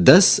10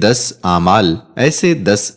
10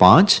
5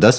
10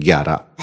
11।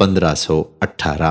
1518।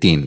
3।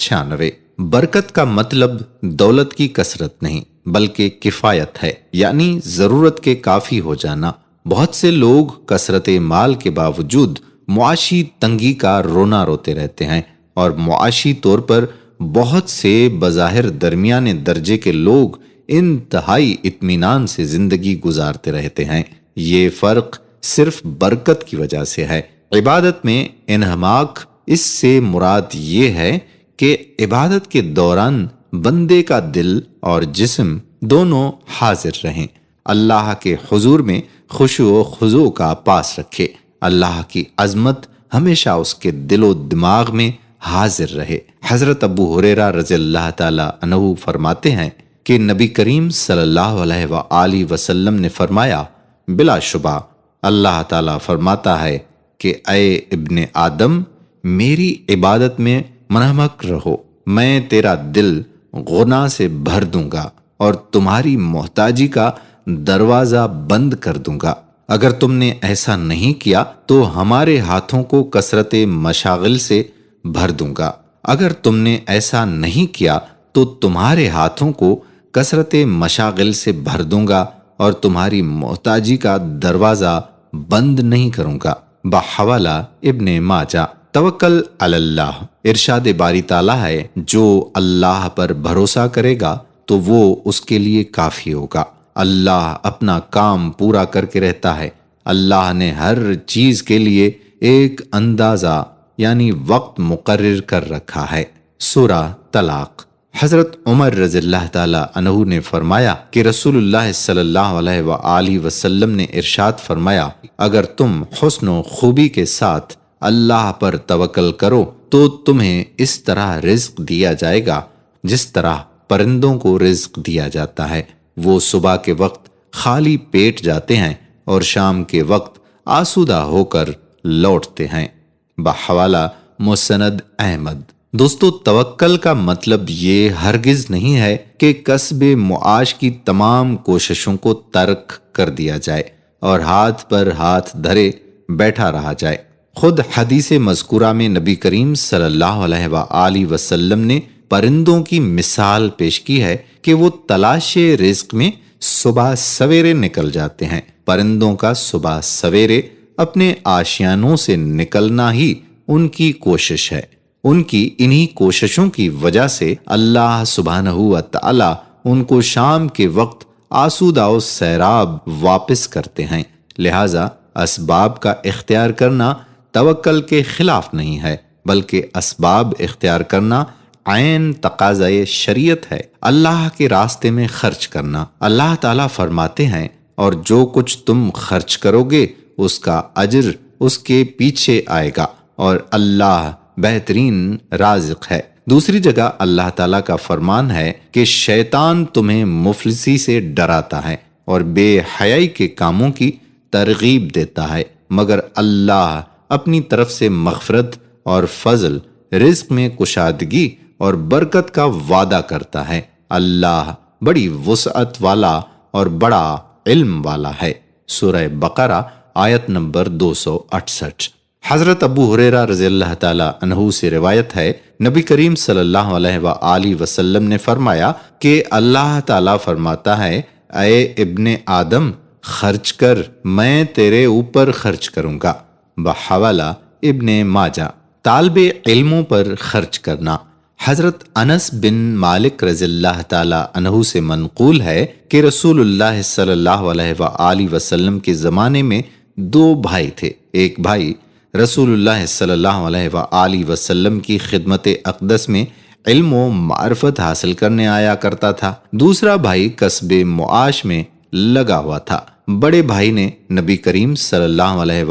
96। برکت کا مطلب دولت کی کثرت نہیں بلکہ کفایت ہے، یعنی ضرورت کے کافی ہو جانا۔ بہت سے لوگ کثرت مال کے باوجود معاشی تنگی کا رونا روتے رہتے ہیں، اور معاشی طور پر بہت سے بظاہر درمیانے درجے کے لوگ انتہائی اطمینان سے زندگی گزارتے رہتے ہیں۔ یہ فرق صرف برکت کی وجہ سے ہے۔ عبادت میں انہماک، اس سے مراد یہ ہے کہ عبادت کے دوران بندے کا دل اور جسم دونوں حاضر رہیں، اللہ کے حضور میں خشوع و خضوع کا پاس رکھے، اللہ کی عظمت ہمیشہ اس کے دل و دماغ میں حاضر رہے۔ حضرت ابو ہریرہ رضی اللہ تعالی عنہ فرماتے ہیں کہ نبی کریم صلی اللہ علیہ وآلہ وسلم نے فرمایا، بلا شبہ اللہ تعالیٰ فرماتا ہے کہ اے ابن آدم، میری عبادت میں منہمک رہو، میں تیرا دل غنا سے بھر دوں گا اور تمہاری محتاجی کا دروازہ بند کر دوں گا۔ اگر تم نے ایسا نہیں کیا تو ہمارے ہاتھوں کو کثرت مشاغل سے بھر دوں گا، اگر تم نے ایسا نہیں کیا تو تمہارے ہاتھوں کو کثرت مشاغل سے بھر دوں گا اور تمہاری محتاجی کا دروازہ بند نہیں کروں گا۔ بحوالہ ابن ماجہ۔ توکل علی اللہ، ارشاد باری تعالیٰ ہے، جو اللہ پر بھروسہ کرے گا تو وہ اس کے لیے کافی ہوگا۔ اللہ اپنا کام پورا کر کے رہتا ہے۔ اللہ نے ہر چیز کے لیے ایک اندازہ یعنی وقت مقرر کر رکھا ہے۔ سورہ طلاق۔ حضرت عمر رضی اللہ تعالی عنہ نے فرمایا کہ رسول اللہ صلی اللہ علیہ وآلہ وسلم نے ارشاد فرمایا، اگر تم حسن و خوبی کے ساتھ اللہ پر توکل کرو تو تمہیں اس طرح رزق دیا جائے گا جس طرح پرندوں کو رزق دیا جاتا ہے۔ وہ صبح کے وقت خالی پیٹ جاتے ہیں اور شام کے وقت آسودہ ہو کر لوٹتے ہیں۔ بحوالہ مسند احمد۔ دوستو، توکل کا مطلب یہ ہرگز نہیں ہے کہ کسب معاش کی تمام کوششوں کو ترک کر دیا جائے اور ہاتھ پر ہاتھ دھرے بیٹھا رہا جائے۔ خود حدیث مذکورہ میں نبی کریم صلی اللہ علیہ وآلہ وسلم نے پرندوں کی مثال پیش کی ہے کہ وہ تلاش رزق میں صبح سویرے نکل جاتے ہیں۔ پرندوں کا صبح سویرے اپنے آشیانوں سے نکلنا ہی ان کی کوشش ہے۔ ان کی انہی کوششوں کی وجہ سے اللہ سبحانہ و تعالی ان کو شام کے وقت آسودہ و سیراب واپس کرتے ہیں۔ لہٰذا اسباب کا اختیار کرنا توکل کے خلاف نہیں ہے، بلکہ اسباب اختیار کرنا عین تقاضۂ شریعت ہے۔ اللہ کے راستے میں خرچ کرنا، اللہ تعالیٰ فرماتے ہیں، اور جو کچھ تم خرچ کرو گے اس کا اجر اس کے پیچھے آئے گا، اور اللہ بہترین رازق ہے۔ دوسری جگہ اللہ تعالیٰ کا فرمان ہے کہ شیطان تمہیں مفلسی سے ڈراتا ہے اور بے حیائی کے کاموں کی ترغیب دیتا ہے، مگر اللہ اپنی طرف سے مغفرت اور فضل، رزق میں کشادگی اور برکت کا وعدہ کرتا ہے۔ اللہ بڑی وسعت والا اور بڑا علم والا ہے۔ سورہ بقرہ آیت نمبر 268۔ حضرت ابو ہریرہ رضی اللہ تعالی عنہ سے روایت ہے، نبی کریم صلی اللہ علیہ وآلہ وسلم نے فرمایا کہ اللہ تعالیٰ فرماتا ہے، اے ابن آدم، خرچ کر، میں تیرے اوپر خرچ کروں گا۔ بحوالہ ابن ماجہ۔ طالب علموں پر خرچ کرنا۔ حضرت انس بن مالک رضی اللہ تعالی عنہ سے منقول ہے کہ رسول اللہ صلی اللہ علیہ وآلہ وسلم کے زمانے میں دو بھائی تھے۔ ایک بھائی رسول اللہ صلی اللہ علیہ وآلہ وسلم کی خدمت اقدس میں علم و معرفت حاصل کرنے آیا کرتا تھا، دوسرا بھائی کسب معاش میں لگا ہوا تھا۔ بڑے بھائی نے نبی کریم صلی اللہ علیہ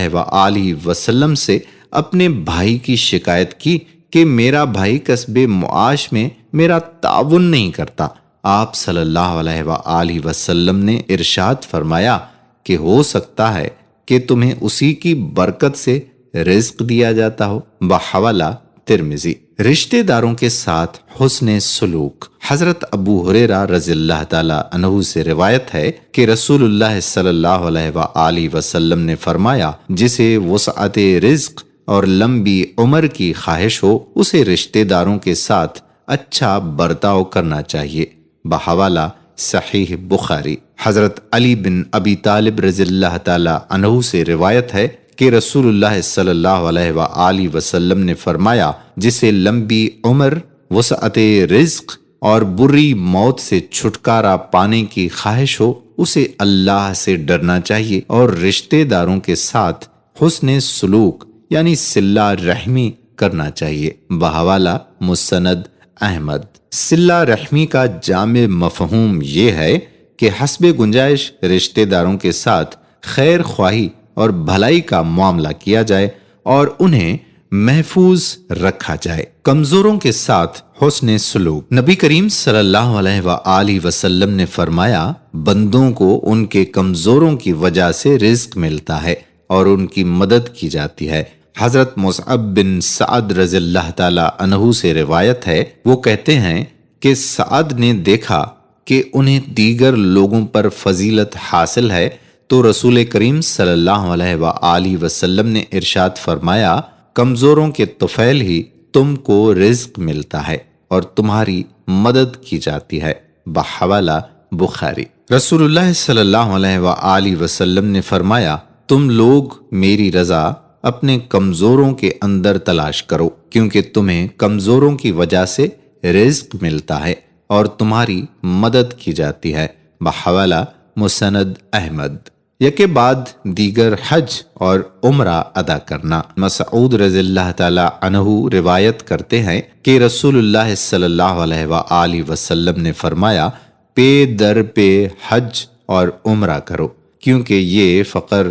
وآلہ وسلم سے اپنے بھائی کی شکایت کی کہ میرا بھائی کسب معاش میں میرا تعاون نہیں کرتا۔ آپ صلی اللہ علیہ وآلہ وسلم نے ارشاد فرمایا کہ ہو سکتا ہے کہ تمہیں اسی کی برکت سے رزق دیا جاتا ہو۔ بحوالہ ترمذی۔ رشتہ داروں کے ساتھ حسن سلوک۔ حضرت ابو ہریرہ رضی اللہ تعالی عنہ سے روایت ہے کہ رسول اللہ صلی اللہ علیہ وآلہ وسلم نے فرمایا، جسے وسعت رزق اور لمبی عمر کی خواہش ہو اسے رشتہ داروں کے ساتھ اچھا برتاؤ کرنا چاہیے۔ بحوالہ صحیح بخاری۔ حضرت علی بن ابی طالب رضی اللہ تعالی عنہ سے روایت ہے کہ رسول اللہ صلی اللہ علیہ وآلہ وسلم نے فرمایا، جسے لمبی عمر، وسعت رزق اور بری موت سے چھٹکارا پانے کی خواہش ہو اسے اللہ سے ڈرنا چاہیے اور رشتہ داروں کے ساتھ حسن سلوک یعنی صلہ رحمی کرنا چاہیے۔ بحوالہ مسند احمد۔ صلہ رحمی کا جامع مفہوم یہ ہے کہ حسب گنجائش رشتہ داروں کے ساتھ خیر خواہی اور بھلائی کا معاملہ کیا جائے اور انہیں محفوظ رکھا جائے۔ کمزوروں کے ساتھ حسن سلوک۔ نبی کریم صلی اللہ علیہ وآلہ وسلم نے فرمایا، بندوں کو ان کے کمزوروں کی وجہ سے رزق ملتا ہے اور ان کی مدد کی جاتی ہے۔ حضرت مصعب بن سعد رضی اللہ تعالی عنہ سے روایت ہے، وہ کہتے ہیں کہ سعد نے دیکھا کہ انہیں دیگر لوگوں پر فضیلت حاصل ہے تو رسول کریم صلی اللہ علیہ وآلہ وسلم نے ارشاد فرمایا، کمزوروں کے طفیل ہی تم کو رزق ملتا ہے اور تمہاری مدد کی جاتی ہے۔ بحوالہ بخاری۔ رسول اللہ صلی اللہ علیہ وآلہ وسلم نے فرمایا، تم لوگ میری رضا اپنے کمزوروں کے اندر تلاش کرو، کیونکہ تمہیں کمزوروں کی وجہ سے رزق ملتا ہے اور تمہاری مدد کی جاتی ہے۔ بحوالہ مسند احمد۔ یکے بعد دیگر حج اور عمرہ ادا کرنا۔ مسعود رضی اللہ تعالی عنہ روایت کرتے ہیں کہ رسول اللہ صلی اللہ علیہ وآلہ وسلم نے فرمایا، پے در پہ حج اور عمرہ کرو، کیونکہ یہ فقر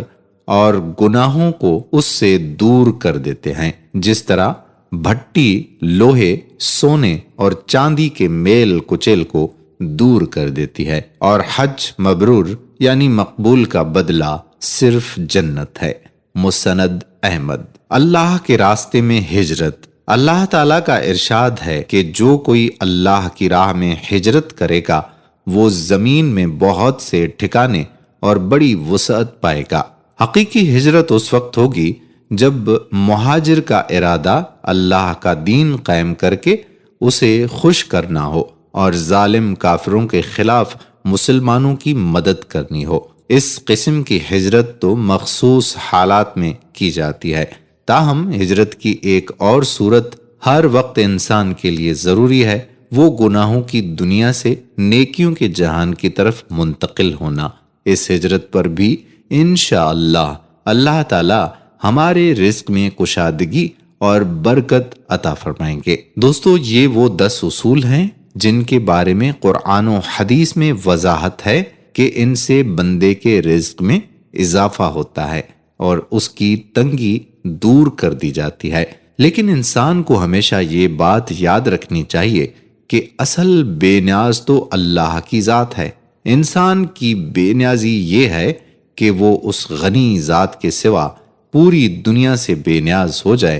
اور گناہوں کو اس سے دور کر دیتے ہیں، جس طرح بھٹی لوہے، سونے اور چاندی کے میل کچیل کو دور کر دیتی ہے، اور حج مبرور یعنی مقبول کا بدلہ صرف جنت ہے۔ مسند احمد۔ اللہ کے راستے میں ہجرت۔ اللہ تعالیٰ کا ارشاد ہے کہ جو کوئی اللہ کی راہ میں ہجرت کرے گا وہ زمین میں بہت سے ٹھکانے اور بڑی وسعت پائے گا۔ حقیقی ہجرت اس وقت ہوگی جب مہاجر کا ارادہ اللہ کا دین قائم کر کے اسے خوش کرنا ہو اور ظالم کافروں کے خلاف مسلمانوں کی مدد کرنی ہو۔ اس قسم کی ہجرت تو مخصوص حالات میں کی جاتی ہے، تاہم ہجرت کی ایک اور صورت ہر وقت انسان کے لیے ضروری ہے، وہ گناہوں کی دنیا سے نیکیوں کے جہان کی طرف منتقل ہونا۔ اس ہجرت پر بھی انشاءاللہ اللہ تعالی ہمارے رزق میں کشادگی اور برکت عطا فرمائیں گے۔ دوستو، یہ وہ 10 اصول ہیں جن کے بارے میں قرآن و حدیث میں وضاحت ہے کہ ان سے بندے کے رزق میں اضافہ ہوتا ہے اور اس کی تنگی دور کر دی جاتی ہے۔ لیکن انسان کو ہمیشہ یہ بات یاد رکھنی چاہیے کہ اصل بے نیاز تو اللہ کی ذات ہے۔ انسان کی بے نیازی یہ ہے کہ وہ اس غنی ذات کے سوا پوری دنیا سے بے نیاز ہو جائے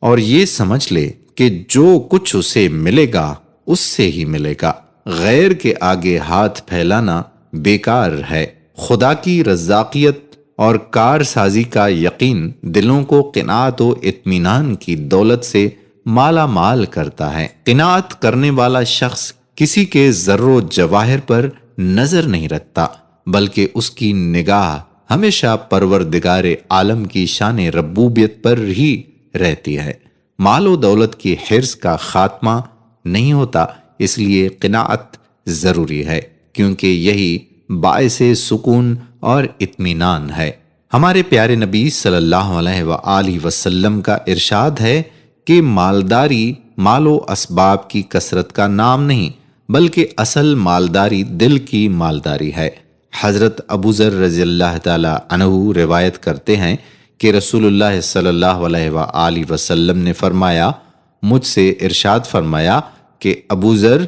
اور یہ سمجھ لے کہ جو کچھ اسے ملے گا اس سے ہی ملے گا۔ غیر کے آگے ہاتھ پھیلانا بیکار ہے۔ خدا کی رزاقیت اور کارسازی کا یقین دلوں کو قناعت و اطمینان کی دولت سے مالا مال کرتا ہے۔ قناعت کرنے والا شخص کسی کے زر و جواہر پر نظر نہیں رکھتا، بلکہ اس کی نگاہ ہمیشہ پروردگار عالم کی شان ربوبیت پر ہی رہتی ہے۔ مال و دولت کی حرص کا خاتمہ نہیں ہوتا، اس لیے قناعت ضروری ہے، کیونکہ یہی باعث سکون اور اطمینان ہے۔ ہمارے پیارے نبی صلی اللہ علیہ وآلہ وسلم کا ارشاد ہے کہ مالداری مال و اسباب کی کثرت کا نام نہیں، بلکہ اصل مالداری دل کی مالداری ہے۔ حضرت ابو ذر رضی اللہ تعالی عنہ روایت کرتے ہیں کہ رسول اللہ صلی اللہ علیہ وآلہ وسلم نے فرمایا، مجھ سے ارشاد فرمایا کہ ابو ذر،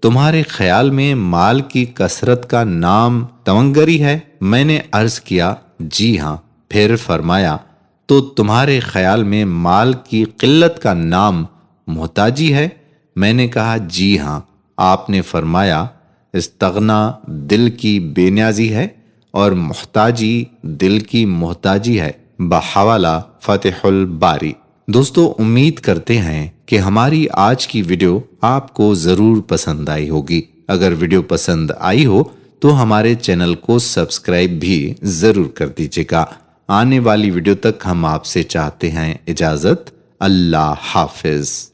تمہارے خیال میں مال کی کثرت کا نام تونگری ہے؟ میں نے عرض کیا، جی ہاں۔ پھر فرمایا، تو تمہارے خیال میں مال کی قلت کا نام محتاجی ہے؟ میں نے کہا، جی ہاں۔ آپ نے فرمایا، استغنا دل کی بے نیازی ہے اور محتاجی دل کی محتاجی ہے۔ بحوالہ فتح الباری۔ دوستو امید کرتے ہیں کہ ہماری آج کی ویڈیو آپ کو ضرور پسند آئی ہوگی۔ اگر ویڈیو پسند آئی ہو تو ہمارے چینل کو سبسکرائب بھی ضرور کر دیجیے گا۔ آنے والی ویڈیو تک ہم آپ سے چاہتے ہیں اجازت۔ اللہ حافظ۔